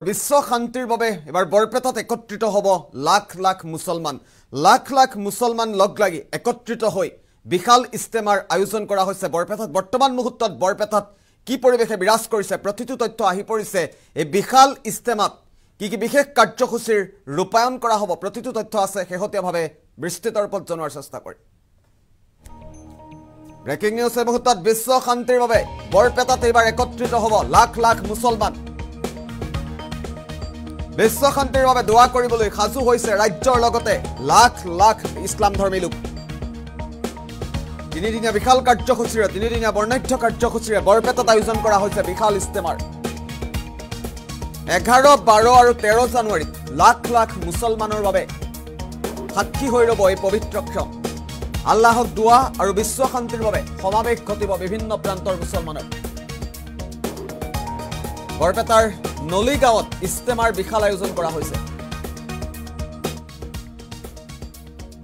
বিশ্ব শান্তিৰ বাবে এবাৰ বৰপেটাত একত্ৰিত হ'ব লাখ লাখ মুছলমান লগ লাগি একত্ৰিত হৈ বিশাল ইস্তেমাৰ আয়োজন কৰা হৈছে বৰপেটাত বৰ্তমান মুহূৰ্তত বৰপেটাত কি পৰিৱেশে বিৰাজ কৰিছে প্ৰতিটো তথ্য আহি পৰিছে এই বিশাল ইস্তেমাত কি বিশেষ কাৰ্যসূচীৰ ৰূপায়ণ কৰা হ'ব প্ৰতিটো তথ্য আছে শেহতীয়াভাৱে বিস্তৃতৰ ওপৰত জনোৱাৰ চেষ্টা কৰি ব্ৰেকিং নিউজ এই মুহূৰ্তত বিশ্ব শান্তিৰ বাবে বৰপেটাত এবাৰ একত্ৰিত হ'ব লাখ মুছলমান বিশ্ব শান্তিৰ বাবে দোৱা কৰিবলৈ সাজু হৈছে ৰাজ্যৰ লগতে লাখ ইছলাম ধৰ্মী লোক তিনিদিনীয়া বিশাল কাৰ্যসূচীৰে তিনিদিনীয়া বৰ্ণাঢ্য কাৰ্যসূচীৰে বৰপেটাত আয়োজন কৰা হৈছে বিশাল ইস্তেমাৰ 11, 12 আৰু 13 জানুৱাৰীত লাখ মুছলমানৰ বাবে সাক্ষী হৈ ৰ'ব এই পবিত্ৰ ক্ষণ আল্লাহক দোৱা আৰু বিশ্ব শান্তিৰ বাবে সমাৱেশ ঘটিব বিভিন্ন প্ৰান্তৰ মুছলমানৰ বৰপেটাৰ নলিগাঁৱত ইস্তেমাৰ বিশাল আয়োজন কৰা হৈছে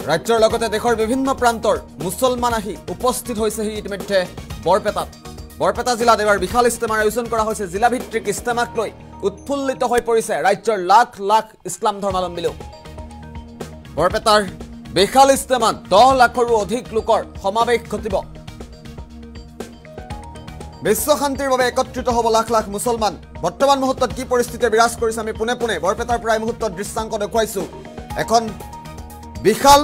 ৰাজ্যৰ লগতে দেশৰ বিভিন্ন প্ৰান্তৰ মুছলমান আহি উপস্থিত হৈছে ইতিমধ্যে বৰপেটা জিলাত এবাৰ বিশাল ইস্তেমাৰ আয়োজন কৰা হৈছে জিলাভিত্তিক ইস্তেমাক লৈ উৎফুল্লিত হৈ পৰিছে ৰাজ্যৰ লাখ ইছলাম ধৰ্মাৱলম্বী লোক বৰপেটাৰ বিশাল ইস্তেমাত 10 লাখৰো অধিক লোকৰ সমাৱেশ ঘটিব বিশ্ব শান্তিৰ বাবে একত্ৰিত হ'ব লাখ মুছলমান বৰ্তমান মুহূৰ্তত কি পৰিস্থিতি বিৰাজ কৰিছে আমি পুনে বৰপেটাৰ প্ৰায় মুহূৰ্তত দৃশ্যাংক দেখুৱাইছো এখন বিশাল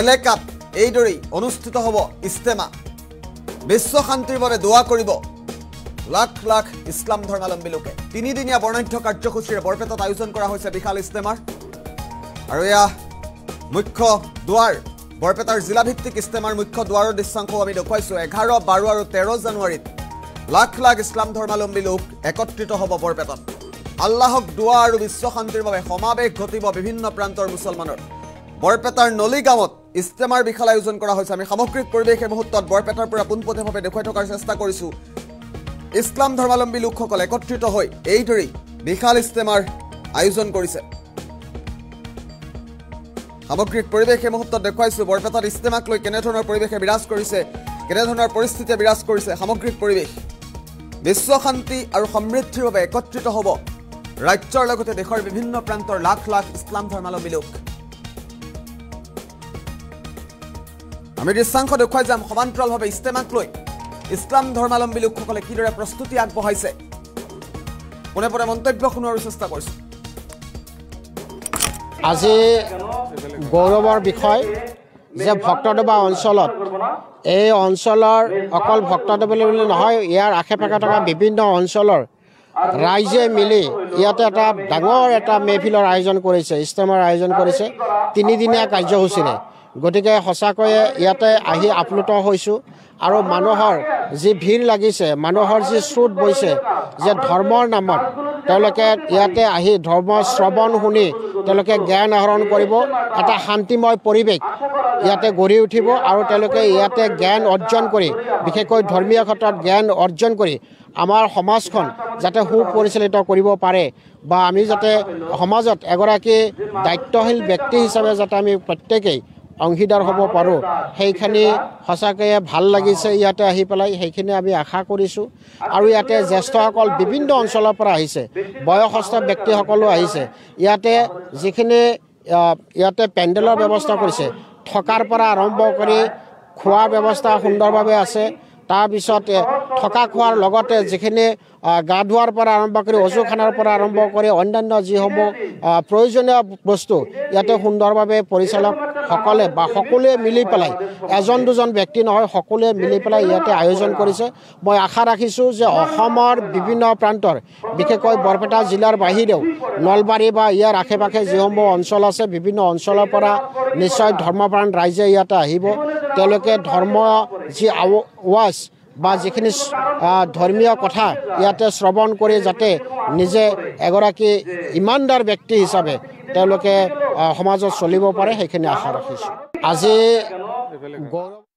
এলেকাত এইদৰেই অনুষ্ঠিত হ'ব ইস্তেমা বিশ্ব শান্তিৰ বাবে দোৱা কৰিব লাখ ইছলাম ধৰ্মাৱলম্বী লোকে তিনিদিনীয়া বৰ্ণাঢ্য কাৰ্যসূচীৰে বৰপেটাত আয়োজন কৰা হৈছে বিশাল ইস্তেমাৰ আৰু এয়া মুখ্য দুৱাৰ বৰপেটাৰ জিলাভিত্তিক ইস্তেমাৰ মুখ্য দুৱাৰৰ দৃশ্যাংক আমি দেখুৱাইছো 11, 12 আৰু 13 জানুৱাৰীত লাখ ইছলাম ধৰ্মাৱলম্বী লোক একত্ৰিত হ'ব বৰপেটাত আল্লাহক দোৱা আৰু বিশ্ব শান্তিৰ বাবে সমাৱেশ ঘটিব বিভিন্ন প্ৰান্তৰ মুছলমানৰ বৰপেটাৰ নলিগাঁৱত ইস্তেমাৰ বিশাল আয়োজন কৰা হৈছে আমি সামগ্ৰিক পৰিৱেশ এই মুহূৰ্তত বৰপেটাৰ পৰা পোনপটীয়াভাৱে দেখুৱাই থকাৰ চেষ্টা কৰিছো ইছলাম ধৰ্মাৱলম্বী লোকসকল একত্ৰিত হৈ এইদৰেই বিশাল ইস্তেমাৰ আয়োজন কৰিছে সামগ্ৰিক পৰিৱেশ এই মুহূৰ্তত দেখুৱাইছো বৰপেটাত ইস্তেমাক লৈ কেনেধৰণৰ পৰিৱেশে বিৰাজ কৰিছে কেনেধৰণৰ পৰিস্থিতিয়ে বিৰাজ কৰিছে সামগ্ৰিক পৰিৱেশ বিশ্ব শান্তি আৰু সমৃদ্ধিৰ বাবে একত্ৰিত হ'ব ৰাজ্যৰ লগতে দেশৰ বিভিন্ন প্ৰান্তৰ লাখ ইছলাম ধৰ্মাৱলম্বী লোক আমি দৃশ্যাংশ দেখুৱাই যাম সমান্তৰালভাৱে ইস্তেমাক লৈ ইছলাম ধৰ্মাৱলম্বী লোকসকলে কিদৰে প্ৰস্তুতি আগবঢ়াইছে পুনে মন্তব্য শুনোৱাৰ চেষ্টা কৰিছো আজি গৌৰৱৰ বিষয় যে ভক্তদবা অঞ্চলত এই অঞ্চলৰ অকল ভক্তদবা বুলি নহয় ইয়াৰ আশে-পাশে থকা বিভিন্ন অঞ্চলৰ ৰাইজে মিলি ইয়াতে এটা ডাঙৰ এটা মেহফিলৰ আয়োজন কৰিছে ইস্তেমাৰ আয়োজন কৰিছে তিনিদিনীয়া কাৰ্যসূচীৰে গতিকে সঁচাকৈয়ে ইয়াতে আহি আপ্লুত হৈছোঁ আৰু মানুহৰ যি ভিৰ লাগিছে মানুহৰ যি স্ৰোত বৈছে যে ধৰ্মৰ নামত তেওঁলোকে ইয়াতে আহি ধৰ্ম শ্ৰৱণ শুনি তেওঁলোকে জ্ঞান আহৰণ কৰিব এটা শান্তিময় পৰিৱেশ ইয়াতে গঢ়ি উঠিব আৰু তেওঁলোকে ইয়াতে জ্ঞান অৰ্জন কৰি বিশেষকৈ ধৰ্মীয় ক্ষেত্ৰত জ্ঞান অৰ্জন কৰি আমাৰ সমাজখন যাতে সুপৰিচালিত কৰিব পাৰে বা আমি যাতে সমাজত এগৰাকী দায়িত্বশীল ব্যক্তি হিচাপে যাতে আমি প্ৰত্যেকেই অংশীদাৰ হ'ব পাৰোঁ সেইখিনি সঁচাকৈয়ে ভাল লাগিছে ইয়াতে আহি পেলাই সেইখিনি আমি আশা কৰিছোঁ আৰু ইয়াতে জ্যেষ্ঠসকল বিভিন্ন অঞ্চলৰ পৰা আহিছে বয়সস্থ ব্যক্তিসকলো আহিছে ইয়াতে যিখিনি ইয়াতে পেণ্ডেলৰ ব্যৱস্থা কৰিছে থকাৰ পৰা আৰম্ভ কৰি খোৱাৰ ব্যৱস্থা সুন্দৰভাৱে আছে তাৰপিছত থকা খোৱাৰ লগতে যিখিনি গা ধোৱাৰ পৰা আৰম্ভ কৰি অজুখানাৰ পৰা আৰম্ভ কৰি অন্যান্য যিসমূহ প্ৰয়োজনীয় বস্তু ইয়াতে সুন্দৰভাৱে পৰিচালকসকলে বা সকলোৱে মিলি পেলাই এজন দুজন ব্যক্তি নহয় সকলোৱে মিলি পেলাই ইয়াতে আয়োজন কৰিছে মই আশা ৰাখিছোঁ যে অসমৰ বিভিন্ন প্ৰান্তৰ বিশেষকৈ বৰপেটা জিলাৰ বাহিৰেও নলবাৰী বা ইয়াৰ আশে-পাশে যিসমূহ অঞ্চল আছে বিভিন্ন অঞ্চলৰ পৰা নিশ্চয় ধৰ্মপ্ৰাণ ৰাইজে ইয়াতে আহিব তেওঁলোকে ধৰ্ম যি ৱাজ বা যিখিনি ধৰ্মীয় কথা ইয়াতে শ্ৰৱণ কৰি যাতে নিজে এগৰাকী ইমানদাৰ ব্যক্তি হিচাপে তেওঁলোকে সমাজত চলিব পাৰে সেইখিনি আশা ৰাখিছোঁ আজি গৌৰৱ